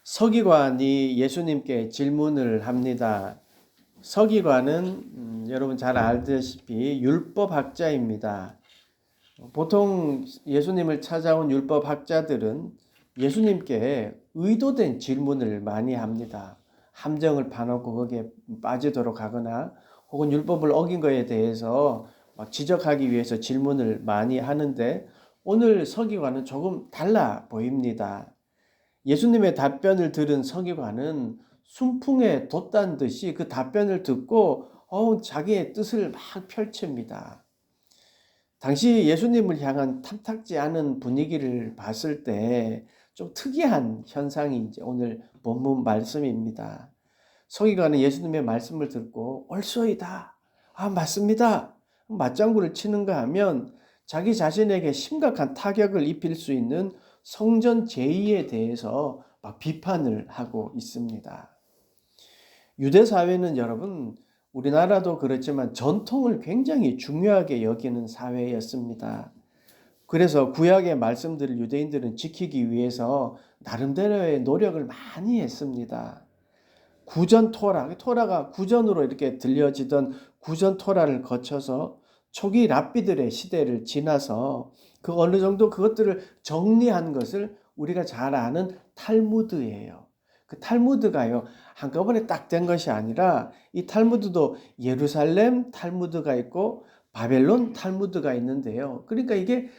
서기관이 예수님께 질문을 합니다. 서기관은 여러분 잘 알다시피 율법학자입니다. 보통 예수님을 찾아온 율법학자들은 예수님께 의도된 질문을 많이 합니다. 함정을 파놓고 거기에 빠지도록 하거나 혹은 율법을 어긴 것에 대해서 막 지적하기 위해서 질문을 많이 하는데 오늘 서기관은 조금 달라 보입니다. 예수님의 답변을 들은 서기관은 순풍에 돛단 듯이 그 답변을 듣고 자기의 뜻을 막 펼칩니다. 당시 예수님을 향한 탐탁지 않은 분위기를 봤을 때 좀 특이한 현상이 이제 오늘 본문 말씀입니다. 서기관은 예수님의 말씀을 듣고 옳소이다. 맞습니다. 맞장구를 치는가 하면 자기 자신에게 심각한 타격을 입힐 수 있는 성전 제의에 대해서 막 비판을 하고 있습니다. 유대 사회는 여러분 우리나라도 그렇지만 전통을 굉장히 중요하게 여기는 사회였습니다. 그래서 구약의 말씀들을 유대인들은 지키기 위해서 나름대로의 노력을 많이 했습니다. 구전 토라가 구전으로 이렇게 들려지던 구전 토라를 거쳐서 초기 랍비들의 시대를 지나서 그 어느 정도 그것들을 정리한 것을 우리가 잘 아는 탈무드예요. 그 탈무드가요, 한꺼번에 딱 된 것이 아니라 이 탈무드도 예루살렘 탈무드가 있고 바벨론 탈무드가 있는데요. 그러니까 이게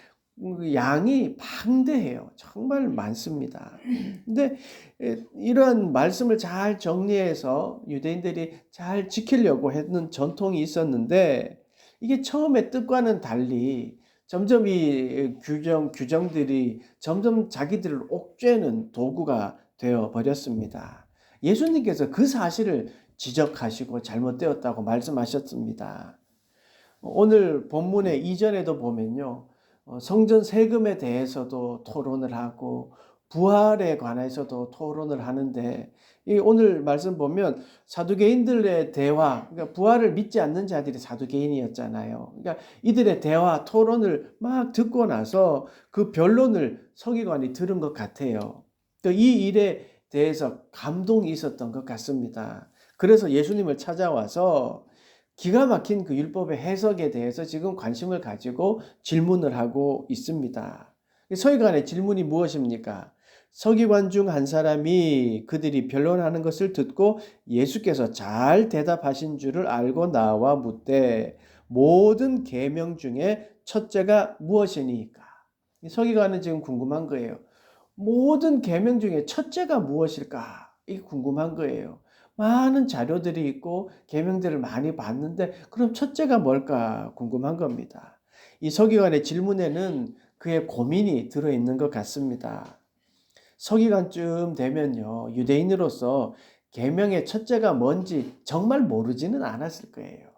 양이 방대해요. 정말 많습니다. 근데 이러한 말씀을 잘 정리해서 유대인들이 잘 지키려고 했는 전통이 있었는데 이게 처음에 뜻과는 달리 점점 이 규정들이 점점 자기들을 옥죄는 도구가 되어 버렸습니다. 예수님께서 그 사실을 지적하시고 잘못되었다고 말씀하셨습니다. 오늘 본문의 이전에도 보면요. 성전 세금에 대해서도 토론을 하고 부활에 관해서도 토론을 하는데 오늘 말씀 보면 사두개인들의 대화, 그러니까 부활을 믿지 않는 자들이 사두개인이었잖아요. 그러니까 이들의 대화, 토론을 막 듣고 나서 그 변론을 서기관이 들은 것 같아요. 이 일에 대해서 감동이 있었던 것 같습니다. 그래서 예수님을 찾아와서 기가 막힌 그 율법의 해석에 대해서 지금 관심을 가지고 질문을 하고 있습니다. 서기관의 질문이 무엇입니까? 서기관 중 한 사람이 그들이 변론하는 것을 듣고 예수께서 잘 대답하신 줄을 알고 나와 묻되 모든 계명 중에 첫째가 무엇이니까? 서기관은 지금 궁금한 거예요. 모든 계명 중에 첫째가 무엇일까? 이게 궁금한 거예요. 많은 자료들이 있고 계명들을 많이 봤는데 그럼 첫째가 뭘까 궁금한 겁니다. 이 서기관의 질문에는 그의 고민이 들어있는 것 같습니다. 서기관쯤 되면요, 유대인으로서 계명의 첫째가 뭔지 정말 모르지는 않았을 거예요.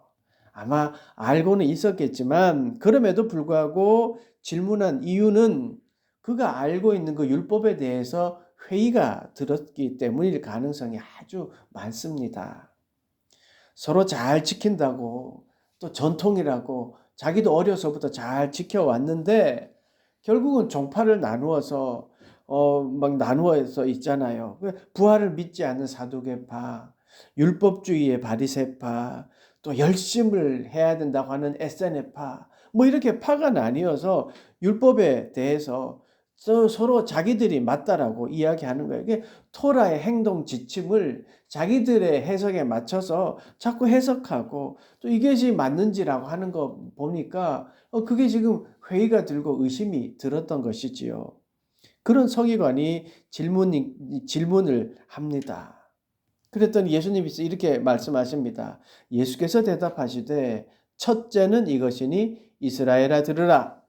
아마 알고는 있었겠지만 그럼에도 불구하고 질문한 이유는 그가 알고 있는 그 율법에 대해서 회의가 들었기 때문일 가능성이 아주 많습니다. 서로 잘 지킨다고 또 전통이라고 자기도 어려서부터 잘 지켜왔는데 결국은 종파를 나누어서 막 나누어서 있잖아요. 부활을 믿지 않는 사두개파, 율법주의의 바리새파, 또 열심을 해야 된다고 하는 에세네파, 뭐 이렇게 파가 나뉘어서 율법에 대해서 서로 자기들이 맞다라고 이야기하는 거예요. 이게 토라의 행동 지침을 자기들의 해석에 맞춰서 자꾸 해석하고 또 이것이 맞는지라고 하는 거 보니까 그게 지금 회의가 들고 의심이 들었던 것이지요. 그런 서기관이 질문을 합니다. 그랬더니 예수님께서 이렇게 말씀하십니다. 예수께서 대답하시되 첫째는 이것이니 이스라엘아 들으라.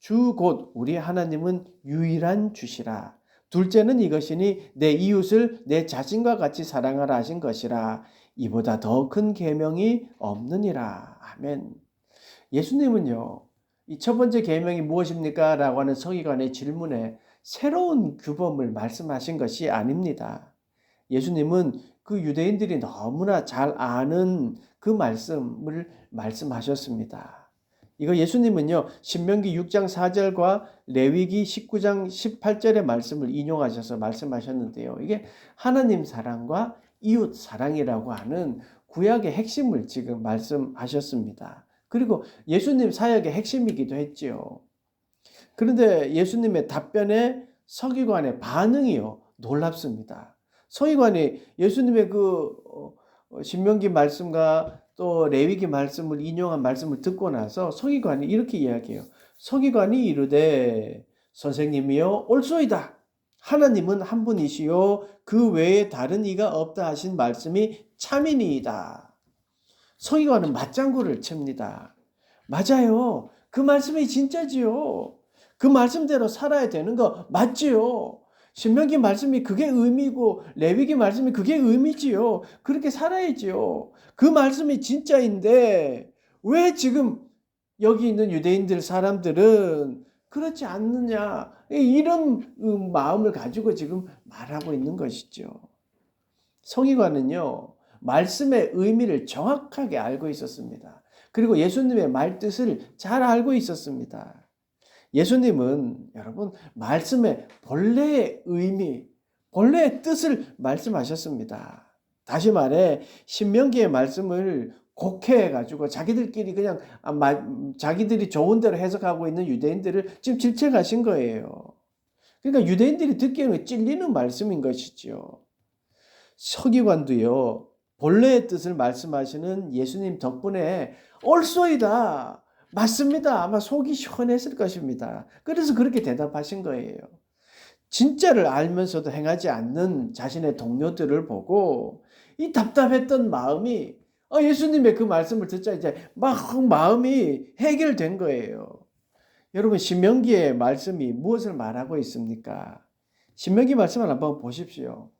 주 곧 우리 하나님은 유일한 주시라. 둘째는 이것이니 내 이웃을 내 자신과 같이 사랑하라 하신 것이라. 이보다 더 큰 계명이 없느니라. 아멘. 예수님은요, 이 첫 번째 계명이 무엇입니까? 라고 하는 서기관의 질문에 새로운 규범을 말씀하신 것이 아닙니다. 예수님은 그 유대인들이 너무나 잘 아는 그 말씀을 말씀하셨습니다. 이거 예수님은요, 신명기 6장 4절과 레위기 19장 18절의 말씀을 인용하셔서 말씀하셨는데요. 이게 하나님 사랑과 이웃 사랑이라고 하는 구약의 핵심을 지금 말씀하셨습니다. 그리고 예수님 사역의 핵심이기도 했지요. 그런데 예수님의 답변에 서기관의 반응이요, 놀랍습니다. 서기관이 예수님의 그 신명기 말씀과 또 레위기 말씀을 인용한 말씀을 듣고 나서 서기관이 이렇게 이야기해요. 서기관이 이르되 선생님이여 옳소이다. 하나님은 한 분이시요 그 외에 다른 이가 없다 하신 말씀이 참이니이다. 서기관은 맞장구를 칩니다. 맞아요. 그 말씀이 진짜지요. 그 말씀대로 살아야 되는 거 맞지요. 신명기 말씀이 그게 의미고 레위기 말씀이 그게 의미지요. 그렇게 살아야지요. 그 말씀이 진짜인데 왜 지금 여기 있는 유대인들 사람들은 그렇지 않느냐, 이런 마음을 가지고 지금 말하고 있는 것이죠. 서기관은요, 말씀의 의미를 정확하게 알고 있었습니다. 그리고 예수님의 말뜻을 잘 알고 있었습니다. 예수님은 여러분 말씀의 본래의 의미, 본래의 뜻을 말씀하셨습니다. 다시 말해 신명기의 말씀을 곡해해가지고 자기들끼리 그냥 자기들이 좋은 대로 해석하고 있는 유대인들을 지금 질책하신 거예요. 그러니까 유대인들이 듣기에는 찔리는 말씀인 것이죠. 서기관도요, 본래의 뜻을 말씀하시는 예수님 덕분에 옳소이다, 맞습니다, 아마 속이 시원했을 것입니다. 그래서 그렇게 대답하신 거예요. 진짜를 알면서도 행하지 않는 자신의 동료들을 보고 이 답답했던 마음이 예수님의 그 말씀을 듣자 이제 막 마음이 해결된 거예요. 여러분 신명기의 말씀이 무엇을 말하고 있습니까? 신명기 말씀을 한번 보십시오.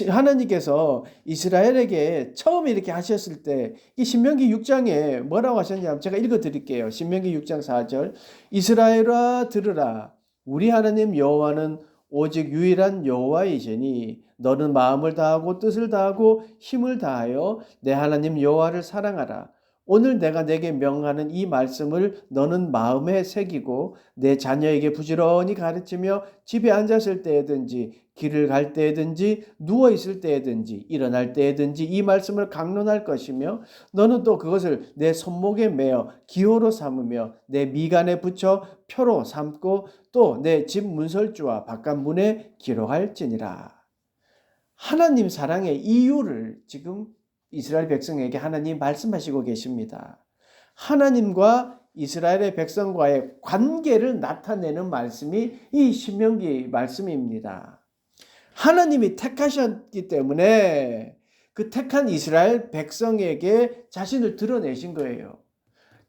하나님께서 이스라엘에게 처음 이렇게 하셨을 때 이 신명기 6장에 뭐라고 하셨냐면 제가 읽어드릴게요. 신명기 6장 4절 이스라엘아 들으라 우리 하나님 여호와는 오직 유일한 여호와이시니 너는 마음을 다하고 뜻을 다하고 힘을 다하여 내 하나님 여호와를 사랑하라. 오늘 내가 내게 명하는 이 말씀을 너는 마음에 새기고 내 자녀에게 부지런히 가르치며 집에 앉았을 때든지 길을 갈 때든지 누워 있을 때든지 일어날 때든지 이 말씀을 강론할 것이며 너는 또 그것을 내 손목에 매어 기호로 삼으며 내 미간에 붙여 표로 삼고 또 내 집 문설주와 바깥문에 기록할지니라. 하나님 사랑의 이유를 지금 이스라엘 백성에게 하나님 말씀하시고 계십니다. 하나님과 이스라엘의 백성과의 관계를 나타내는 말씀이 이 신명기 말씀입니다. 하나님이 택하셨기 때문에 그 택한 이스라엘 백성에게 자신을 드러내신 거예요.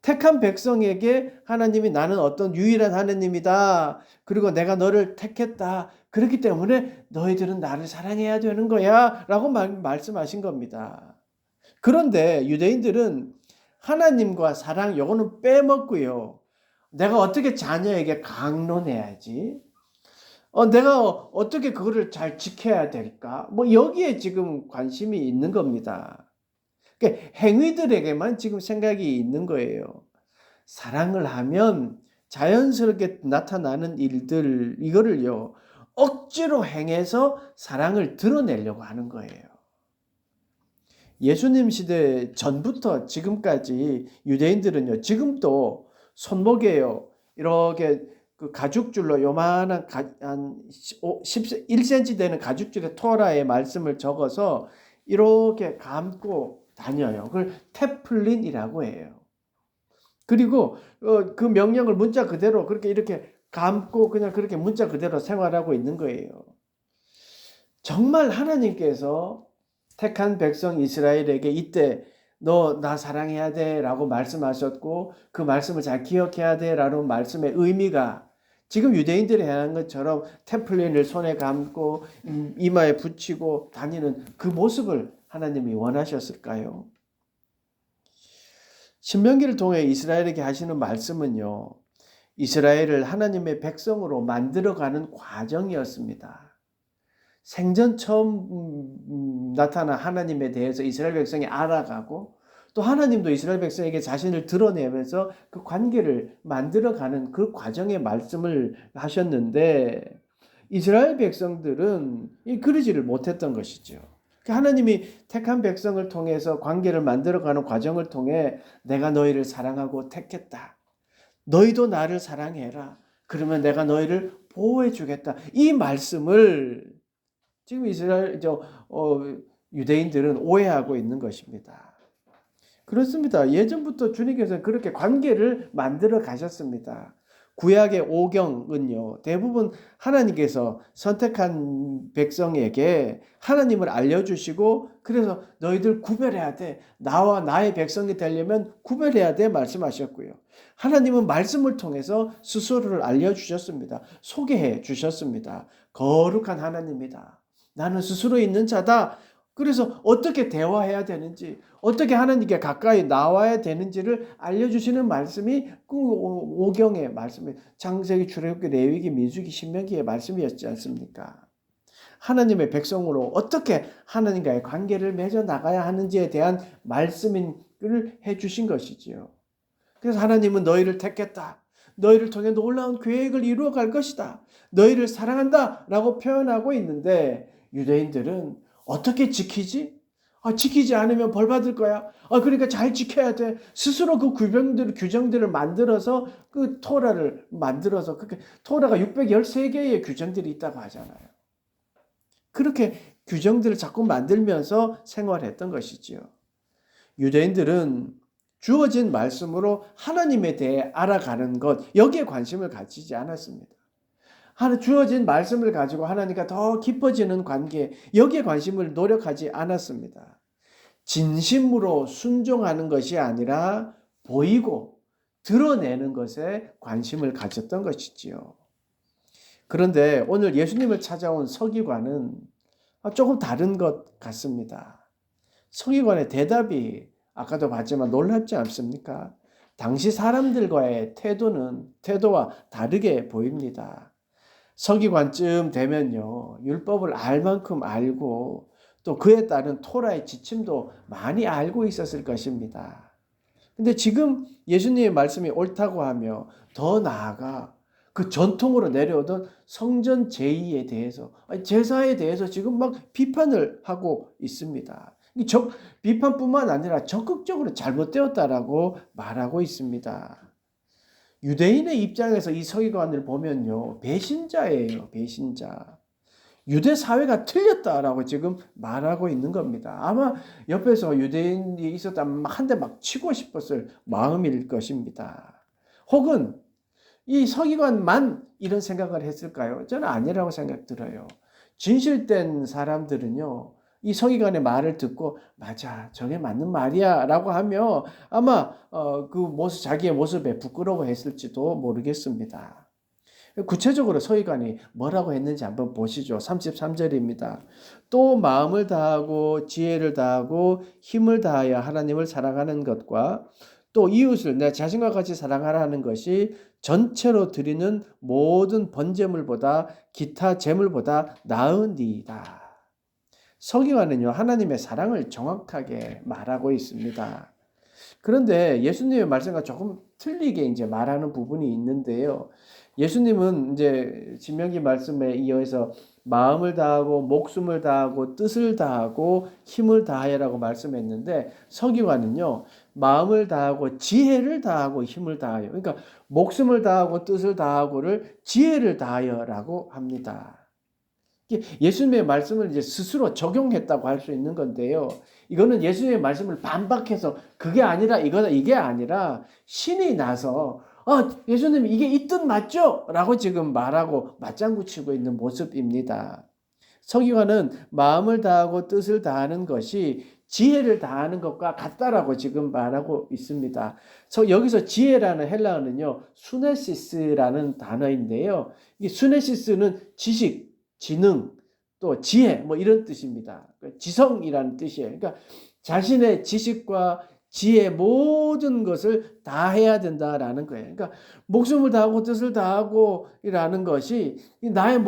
택한 백성에게 하나님이 나는 어떤 유일한 하나님이다. 그리고 내가 너를 택했다. 그렇기 때문에 너희들은 나를 사랑해야 되는 거야. 라고 말씀하신 겁니다. 그런데 유대인들은 하나님과 사랑 요거는 빼먹고요. 내가 어떻게 자녀에게 강론해야지? 내가 어떻게 그거를 잘 지켜야 될까? 뭐 여기에 지금 관심이 있는 겁니다. 그러니까 행위들에게만 지금 생각이 있는 거예요. 사랑을 하면 자연스럽게 나타나는 일들 이거를요. 억지로 행해서 사랑을 드러내려고 하는 거예요. 예수님 시대 전부터 지금까지 유대인들은요. 지금도 손목에요. 이렇게 그 가죽줄로 요만한 한 1cm 되는 가죽줄에 토라의 말씀을 적어서 이렇게 감고 다녀요. 그걸 테플린이라고 해요. 그리고 그 명령을 문자 그대로 그렇게 이렇게 감고 그냥 그렇게 문자 그대로 생활하고 있는 거예요. 정말 하나님께서 택한 백성 이스라엘에게 이때 너 나 사랑해야 돼 라고 말씀하셨고 그 말씀을 잘 기억해야 돼 라는 말씀의 의미가 지금 유대인들이 행한 것처럼 테플린을 손에 감고 이마에 붙이고 다니는 그 모습을 하나님이 원하셨을까요? 신명기를 통해 이스라엘에게 하시는 말씀은요. 이스라엘을 하나님의 백성으로 만들어가는 과정이었습니다. 생전 처음 나타난 하나님에 대해서 이스라엘 백성이 알아가고 또 하나님도 이스라엘 백성에게 자신을 드러내면서 그 관계를 만들어가는 그 과정의 말씀을 하셨는데 이스라엘 백성들은 그러지를 못했던 것이죠. 하나님이 택한 백성을 통해서 관계를 만들어가는 과정을 통해 내가 너희를 사랑하고 택했다. 너희도 나를 사랑해라. 그러면 내가 너희를 보호해 주겠다. 이 말씀을 지금 유대인들은 오해하고 있는 것입니다. 그렇습니다. 예전부터 주님께서 그렇게 관계를 만들어 가셨습니다. 구약의 오경은요, 대부분 하나님께서 선택한 백성에게 하나님을 알려주시고, 그래서 너희들 구별해야 돼. 나와 나의 백성이 되려면 구별해야 돼 말씀하셨고요. 하나님은 말씀을 통해서 스스로를 알려주셨습니다. 소개해 주셨습니다. 거룩한 하나님이다. 나는 스스로 있는 자다. 그래서 어떻게 대화해야 되는지, 어떻게 하나님께 가까이 나와야 되는지를 알려주시는 말씀이 그 오경의 말씀이 창세기, 출애굽기, 레위기, 민수기, 신명기의 말씀이었지 않습니까? 하나님의 백성으로 어떻게 하나님과의 관계를 맺어 나가야 하는지에 대한 말씀을 해주신 것이지요. 그래서 하나님은 너희를 택했다. 너희를 통해 놀라운 계획을 이루어갈 것이다. 너희를 사랑한다 라고 표현하고 있는데 유대인들은 어떻게 지키지? 지키지 않으면 벌 받을 거야. 그러니까 잘 지켜야 돼. 스스로 그 규정들을 만들어서 그 토라를 만들어서 그렇게 토라가 613개의 규정들이 있다고 하잖아요. 그렇게 규정들을 자꾸 만들면서 생활했던 것이지요. 유대인들은 주어진 말씀으로 하나님에 대해 알아가는 것, 여기에 관심을 가지지 않았습니다. 주어진 말씀을 가지고 하나님과 더 깊어지는 관계, 여기에 관심을 노력하지 않았습니다. 진심으로 순종하는 것이 아니라 보이고 드러내는 것에 관심을 가졌던 것이지요. 그런데 오늘 예수님을 찾아온 서기관은 조금 다른 것 같습니다. 서기관의 대답이 아까도 봤지만 놀랍지 않습니까? 당시 사람들과의 태도와 다르게 보입니다. 서기관쯤 되면요, 율법을 알 만큼 알고 또 그에 따른 토라의 지침도 많이 알고 있었을 것입니다. 근데 지금 예수님의 말씀이 옳다고 하며 더 나아가 그 전통으로 내려오던 성전 제의에 대해서, 제사에 대해서 지금 막 비판을 하고 있습니다. 비판뿐만 아니라 적극적으로 잘못되었다라고 말하고 있습니다. 유대인의 입장에서 이 서기관을 보면요, 배신자예요, 배신자. 유대 사회가 틀렸다라고 지금 말하고 있는 겁니다. 아마 옆에서 유대인이 있었다면 한 대 막 치고 싶었을 마음일 것입니다. 혹은 이 서기관만 이런 생각을 했을까요? 저는 아니라고 생각 들어요. 진실된 사람들은요, 이 서기관의 말을 듣고 맞아, 저게 맞는 말이야 라고 하며 아마 자기의 모습에 부끄러워했을지도 모르겠습니다. 구체적으로 서기관이 뭐라고 했는지 한번 보시죠. 33절입니다. 또 마음을 다하고 지혜를 다하고 힘을 다하여 하나님을 사랑하는 것과 또 이웃을 내 자신과 같이 사랑하라는 것이 전체로 드리는 모든 번제물보다 기타 제물보다 나으니이다. 서기관은요, 하나님의 사랑을 정확하게 말하고 있습니다. 그런데 예수님의 말씀과 조금 틀리게 이제 말하는 부분이 있는데요. 예수님은 이제 신명기 말씀에 이어서 마음을 다하고 목숨을 다하고 뜻을 다하고 힘을 다하여라고 말씀했는데 서기관은요, 마음을 다하고 지혜를 다하고 힘을 다하여, 그러니까 목숨을 다하고 뜻을 다하고를 지혜를 다하여라고 합니다. 예수님의 말씀을 이제 스스로 적용했다고 할 수 있는 건데요. 이거는 예수님의 말씀을 반박해서 그게 아니라 이게 아니라 신이 나서 예수님 이게 이 뜻 맞죠? 라고 지금 말하고 맞장구 치고 있는 모습입니다. 서기관은 마음을 다하고 뜻을 다하는 것이 지혜를 다하는 것과 같다라고 지금 말하고 있습니다. 여기서 지혜라는 헬라어는요, 수네시스라는 단어인데요. 이 수네시스는 지식, 지능, 또 지혜 이런 뜻입니다. 지성이라는 뜻이에요. 그러니까 자신의 지식과 지혜 모든 것을 다 해야 된다라는 거예요. 그러니까 목숨을 다하고 뜻을 다하고라는 것이 나의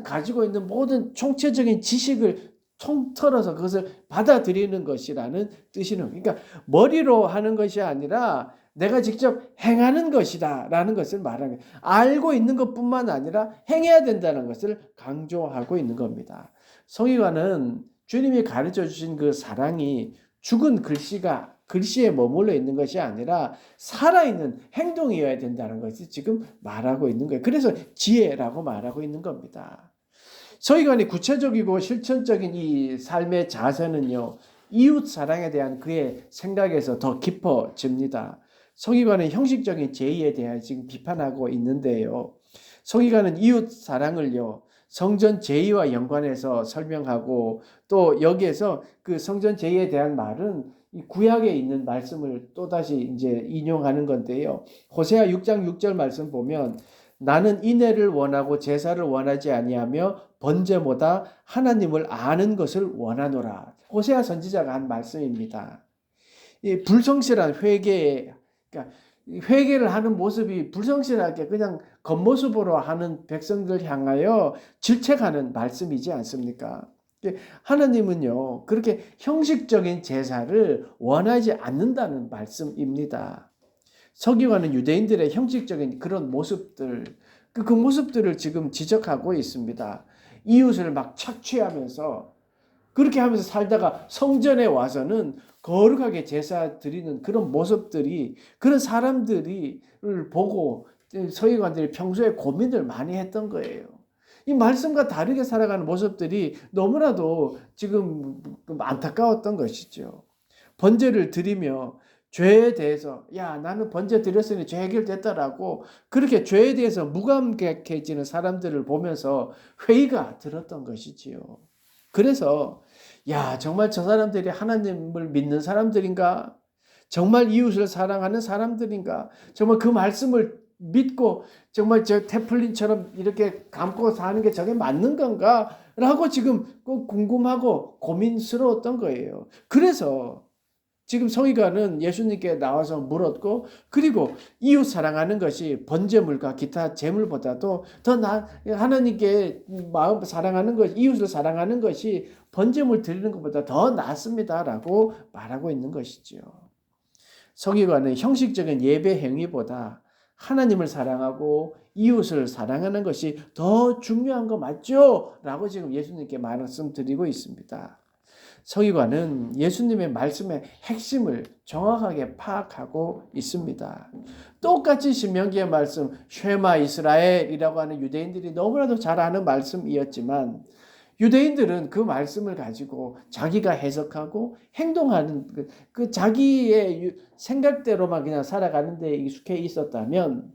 가지고 있는 모든 총체적인 지식을 통틀어서 그것을 받아들이는 것이라는 뜻이는, 그러니까 머리로 하는 것이 아니라 내가 직접 행하는 것이다라는 것을 말하는 거예요. 알고 있는 것뿐만 아니라 행해야 된다는 것을 강조하고 있는 겁니다. 성의관은 주님이 가르쳐 주신 그 사랑이 죽은 글씨에 머물러 있는 것이 아니라 살아있는 행동이어야 된다는 것을 지금 말하고 있는 거예요. 그래서 지혜라고 말하고 있는 겁니다. 서기관의 구체적이고 실천적인 이 삶의 자세는요, 이웃 사랑에 대한 그의 생각에서 더 깊어집니다. 서기관은 형식적인 제의에 대해 지금 비판하고 있는데요. 서기관은 이웃 사랑을요, 성전 제의와 연관해서 설명하고, 또 여기에서 그 성전 제의에 대한 말은 이 구약에 있는 말씀을 또다시 이제 인용하는 건데요. 호세아 6장 6절 말씀 보면, 나는 인애를 원하고 제사를 원하지 아니하며 번제보다 하나님을 아는 것을 원하노라. 호세아 선지자가 한 말씀입니다. 이 불성실한 그러니까 회개를 하는 모습이 불성실하게 그냥 겉모습으로 하는 백성들 향하여 질책하는 말씀이지 않습니까? 하나님은요, 그렇게 형식적인 제사를 원하지 않는다는 말씀입니다. 서기관은 유대인들의 형식적인 그런 모습들, 그 모습들을 지금 지적하고 있습니다. 이웃을 막 착취하면서 그렇게 하면서 살다가 성전에 와서는 거룩하게 제사 드리는 그런 모습들이, 그런 사람들을 보고 서기관들이 평소에 고민을 많이 했던 거예요. 이 말씀과 다르게 살아가는 모습들이 너무나도 지금 안타까웠던 것이죠. 번제를 드리며 죄에 대해서, 야, 나는 번제 드렸으니 죄 해결됐다라고 그렇게 죄에 대해서 무감각해지는 사람들을 보면서 회의가 들었던 것이지요. 그래서 야, 정말 저 사람들이 하나님을 믿는 사람들인가? 정말 이웃을 사랑하는 사람들인가? 정말 그 말씀을 믿고 정말 저 테플린처럼 이렇게 감고 사는 게 저게 맞는 건가? 라고 지금 궁금하고 고민스러웠던 거예요. 그래서 지금 서기관은 예수님께 나와서 물었고, 그리고 이웃 사랑하는 것이 번제물과 기타 제물보다도 하나님께 마음 사랑하는 것, 이웃을 사랑하는 것이 번제물 드리는 것보다 더 낫습니다라고 말하고 있는 것이지요. 서기관은 형식적인 예배 행위보다 하나님을 사랑하고 이웃을 사랑하는 것이 더 중요한 거 맞죠? 라고 지금 예수님께 말씀드리고 있습니다. 서기관은 예수님의 말씀의 핵심을 정확하게 파악하고 있습니다. 똑같이 신명기의 말씀, 쉐마 이스라엘이라고 하는 유대인들이 너무나도 잘 아는 말씀이었지만, 유대인들은 그 말씀을 가지고 자기가 해석하고 행동하는 그 자기의 생각대로만 그냥 살아가는 데 익숙해 있었다면,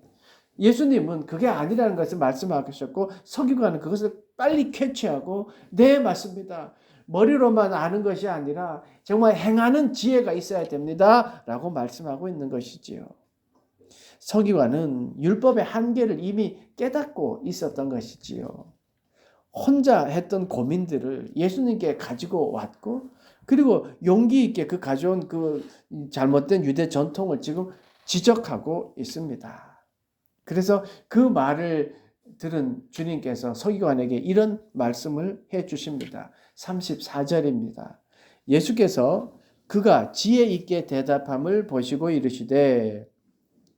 예수님은 그게 아니라는 것을 말씀하셨고, 서기관은 그것을 빨리 캐치하고, 네, 맞습니다. 머리로만 아는 것이 아니라 정말 행하는 지혜가 있어야 됩니다. 라고 말씀하고 있는 것이지요. 서기관은 율법의 한계를 이미 깨닫고 있었던 것이지요. 혼자 했던 고민들을 예수님께 가지고 왔고, 그리고 용기 있게 그 가져온 그 잘못된 유대 전통을 지금 지적하고 있습니다. 그래서 그 말을 들은 주님께서 서기관에게 이런 말씀을 해 주십니다. 34절입니다. 예수께서 그가 지혜 있게 대답함을 보시고 이르시되,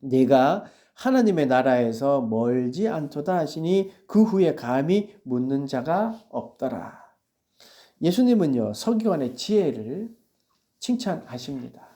네가 하나님의 나라에서 멀지 않도다 하시니 그 후에 감히 묻는 자가 없더라. 예수님은요, 서기관의 지혜를 칭찬하십니다.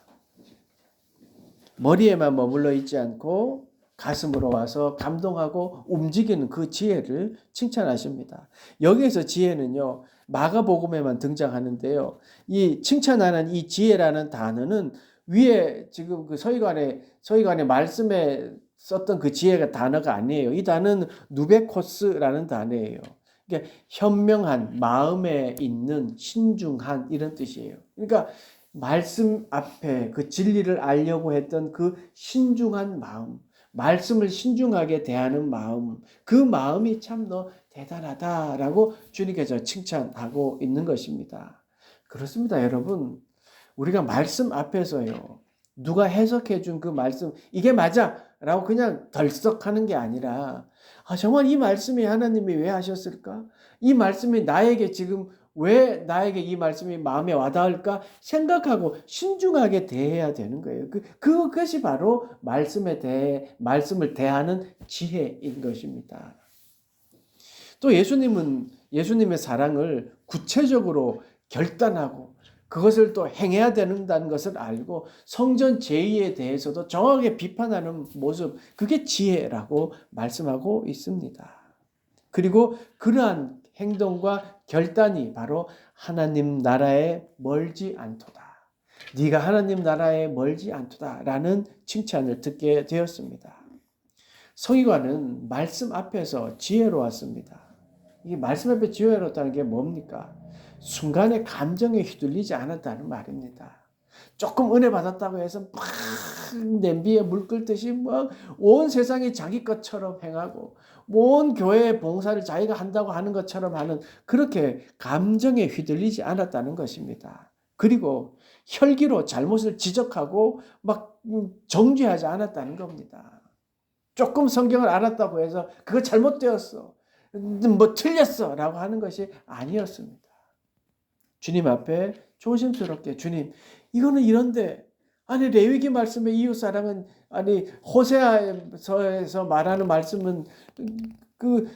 머리에만 머물러 있지 않고 가슴으로 와서 감동하고 움직이는 그 지혜를 칭찬하십니다. 여기에서 지혜는요, 마가복음에만 등장하는데요. 이 칭찬하는 이 지혜라는 단어는 위에 지금 그 서기관의 말씀에 썼던 그 지혜가 단어가 아니에요. 이 단어는 누베코스라는 단어예요. 그러니까 현명한, 마음에 있는, 신중한 이런 뜻이에요. 그러니까 말씀 앞에 그 진리를 알려고 했던 그 신중한 마음, 말씀을 신중하게 대하는 마음, 그 마음이 참 너 대단하다라고 주님께서 칭찬하고 있는 것입니다. 그렇습니다, 여러분. 우리가 말씀 앞에서요, 누가 해석해 준 그 말씀, 이게 맞아! 라고 그냥 덜썩하는 게 아니라, 정말 이 말씀이 하나님이 왜 하셨을까? 이 말씀이 나에게 지금 왜 나에게 이 말씀이 마음에 와닿을까 생각하고 신중하게 대해야 되는 거예요. 그것이 바로 말씀을 대하는 지혜인 것입니다. 또 예수님의 사랑을 구체적으로 결단하고 그것을 또 행해야 된다는 것을 알고 성전 제의에 대해서도 정확하게 비판하는 모습, 그게 지혜라고 말씀하고 있습니다. 그리고 그러한 행동과 결단이 바로 하나님 나라에 멀지 않도다. 네가 하나님 나라에 멀지 않도다라는 칭찬을 듣게 되었습니다. 서기관은 말씀 앞에서 지혜로웠습니다. 이 말씀 앞에 지혜로웠다는 게 뭡니까? 순간의 감정에 휘둘리지 않았다는 말입니다. 조금 은혜 받았다고 해서 막 냄비에 물 끓듯이 막 온 세상이 자기 것처럼 행하고 온 교회의 봉사를 자기가 한다고 하는 것처럼 하는, 그렇게 감정에 휘둘리지 않았다는 것입니다. 그리고 혈기로 잘못을 지적하고 막 정죄하지 않았다는 겁니다. 조금 성경을 알았다고 해서 그거 잘못되었어, 뭐 틀렸어 라고 하는 것이 아니었습니다. 주님 앞에 조심스럽게, 주님 이거는 이런데, 아니 레위기 말씀의 이웃사랑은, 아니 호세아서에서 말하는 말씀은 그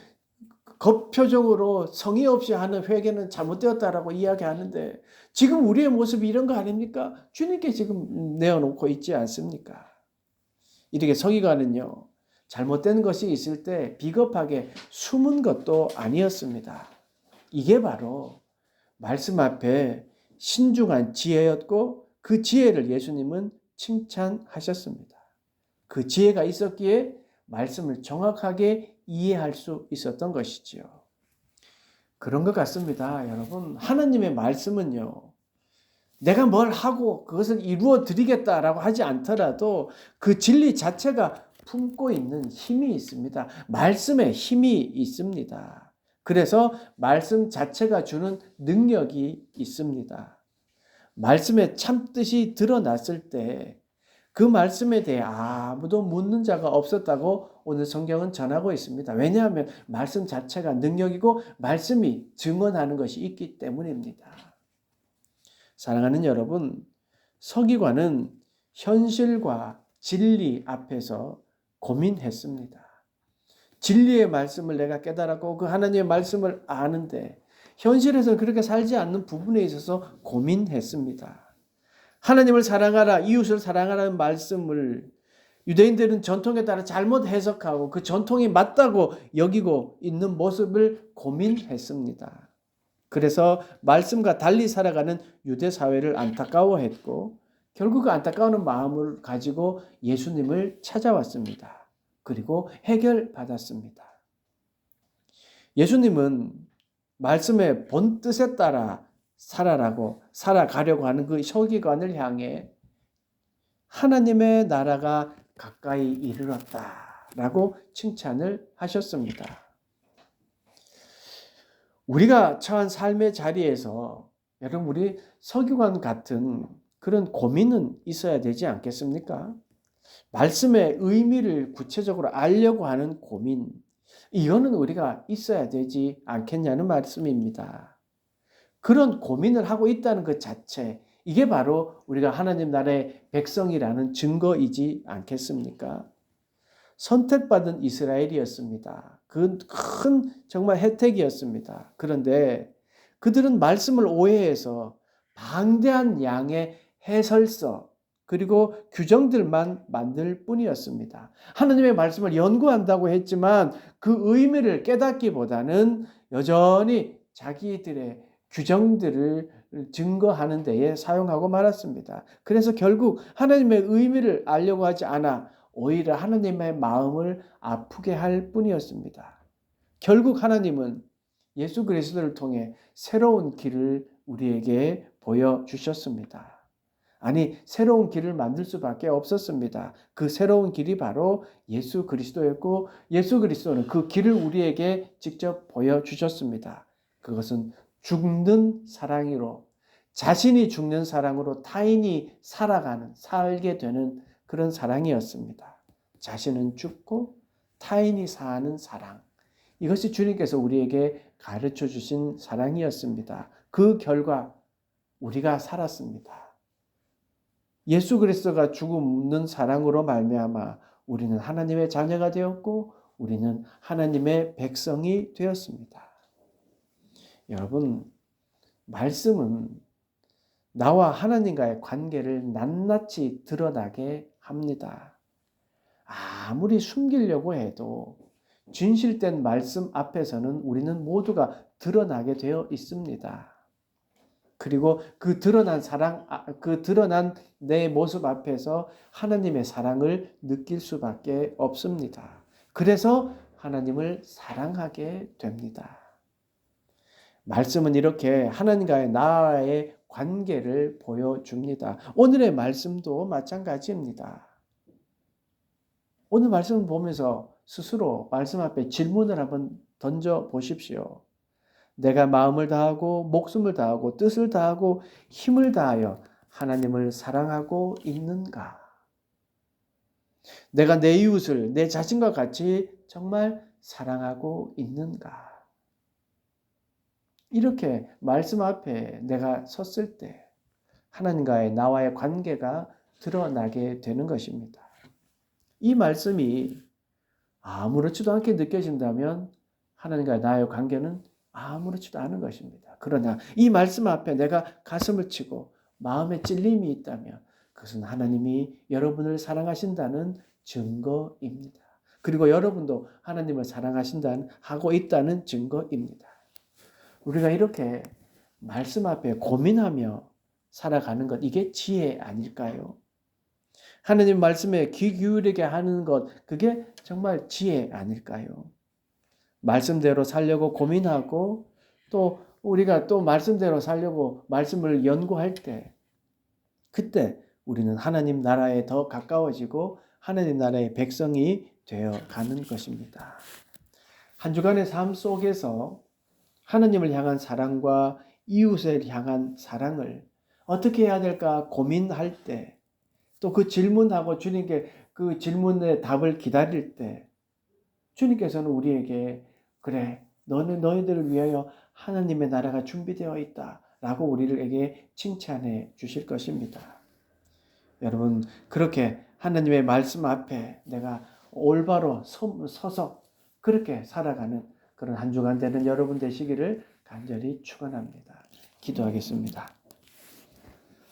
겉표정으로 성의 없이 하는 회개는 잘못되었다라고 이야기하는데 지금 우리의 모습이 이런 거 아닙니까? 주님께 지금 내어놓고 있지 않습니까? 이렇게 서기관은요, 잘못된 것이 있을 때 비겁하게 숨은 것도 아니었습니다. 이게 바로 말씀 앞에 신중한 지혜였고 그 지혜를 예수님은 칭찬하셨습니다. 그 지혜가 있었기에 말씀을 정확하게 이해할 수 있었던 것이지요. 그런 것 같습니다. 여러분, 하나님의 말씀은요, 내가 뭘 하고 그것을 이루어 드리겠다라고 하지 않더라도 그 진리 자체가 품고 있는 힘이 있습니다. 말씀에 힘이 있습니다. 그래서 말씀 자체가 주는 능력이 있습니다. 말씀의 참뜻이 드러났을 때 그 말씀에 대해 아무도 묻는 자가 없었다고 오늘 성경은 전하고 있습니다. 왜냐하면 말씀 자체가 능력이고 말씀이 증언하는 것이 있기 때문입니다. 사랑하는 여러분, 서기관은 현실과 진리 앞에서 고민했습니다. 진리의 말씀을 내가 깨달았고 그 하나님의 말씀을 아는데 현실에서는 그렇게 살지 않는 부분에 있어서 고민했습니다. 하나님을 사랑하라, 이웃을 사랑하라는 말씀을 유대인들은 전통에 따라 잘못 해석하고 그 전통이 맞다고 여기고 있는 모습을 고민했습니다. 그래서 말씀과 달리 살아가는 유대 사회를 안타까워했고 결국 그 안타까운 마음을 가지고 예수님을 찾아왔습니다. 그리고 해결받았습니다. 예수님은 말씀의 본 뜻에 따라 살아가려고 하는 그 서기관을 향해 하나님의 나라가 가까이 이르렀다라고 칭찬을 하셨습니다. 우리가 처한 삶의 자리에서 여러분, 우리 서기관 같은 그런 고민은 있어야 되지 않겠습니까? 말씀의 의미를 구체적으로 알려고 하는 고민, 이거는 우리가 있어야 되지 않겠냐는 말씀입니다. 그런 고민을 하고 있다는 것 자체, 이게 바로 우리가 하나님 나라의 백성이라는 증거이지 않겠습니까? 선택받은 이스라엘이었습니다. 그건 큰 정말 혜택이었습니다. 그런데 그들은 말씀을 오해해서 방대한 양의 해설서 그리고 규정들만 만들 뿐이었습니다. 하나님의 말씀을 연구한다고 했지만 그 의미를 깨닫기보다는 여전히 자기들의 규정들을 증거하는 데에 사용하고 말았습니다. 그래서 결국 하나님의 의미를 알려고 하지 않아 오히려 하나님의 마음을 아프게 할 뿐이었습니다. 결국 하나님은 예수 그리스도를 통해 새로운 길을 우리에게 보여주셨습니다. 아니, 새로운 길을 만들 수밖에 없었습니다. 그 새로운 길이 바로 예수 그리스도였고 예수 그리스도는 그 길을 우리에게 직접 보여주셨습니다. 그것은 죽는 사랑으로, 자신이 죽는 사랑으로 타인이 살게 되는 그런 사랑이었습니다. 자신은 죽고 타인이 사는 사랑. 이것이 주님께서 우리에게 가르쳐 주신 사랑이었습니다. 그 결과 우리가 살았습니다. 예수 그리스도가 죽음는 사랑으로 말미암아 우리는 하나님의 자녀가 되었고 우리는 하나님의 백성이 되었습니다. 여러분, 말씀은 나와 하나님과의 관계를 낱낱이 드러나게 합니다. 아무리 숨기려고 해도 진실된 말씀 앞에서는 우리는 모두가 드러나게 되어 있습니다. 그리고 그 드러난 사랑, 그 드러난 내 모습 앞에서 하나님의 사랑을 느낄 수밖에 없습니다. 그래서 하나님을 사랑하게 됩니다. 말씀은 이렇게 하나님과의 나와의 관계를 보여줍니다. 오늘의 말씀도 마찬가지입니다. 오늘 말씀을 보면서 스스로 말씀 앞에 질문을 한번 던져 보십시오. 내가 마음을 다하고 목숨을 다하고 뜻을 다하고 힘을 다하여 하나님을 사랑하고 있는가? 내가 내 이웃을 내 자신과 같이 정말 사랑하고 있는가? 이렇게 말씀 앞에 내가 섰을 때 하나님과의 나와의 관계가 드러나게 되는 것입니다. 이 말씀이 아무렇지도 않게 느껴진다면 하나님과 나의 관계는 아무렇지도 않은 것입니다. 그러나 이 말씀 앞에 내가 가슴을 치고 마음에 찔림이 있다면 그것은 하나님이 여러분을 사랑하신다는 증거입니다. 그리고 여러분도 하나님을 하고 있다는 증거입니다. 우리가 이렇게 말씀 앞에 고민하며 살아가는 것, 이게 지혜 아닐까요? 하나님 말씀에 귀 기울이게 하는 것, 그게 정말 지혜 아닐까요? 말씀대로 살려고 고민하고 또 우리가 또 말씀대로 살려고 말씀을 연구할 때 그때 우리는 하나님 나라에 더 가까워지고 하나님 나라의 백성이 되어 가는 것입니다. 한 주간의 삶 속에서 하나님을 향한 사랑과 이웃을 향한 사랑을 어떻게 해야 될까 고민할 때 또 그 질문하고 주님께 그 질문의 답을 기다릴 때 주님께서는 우리에게 그래 너희들을 위하여 하나님의 나라가 준비되어 있다 라고 우리에게 칭찬해 주실 것입니다. 여러분 그렇게 하나님의 말씀 앞에 내가 올바로 서서 그렇게 살아가는 그런 한 주간 되는 여러분 되시기를 간절히 축원합니다. 기도하겠습니다.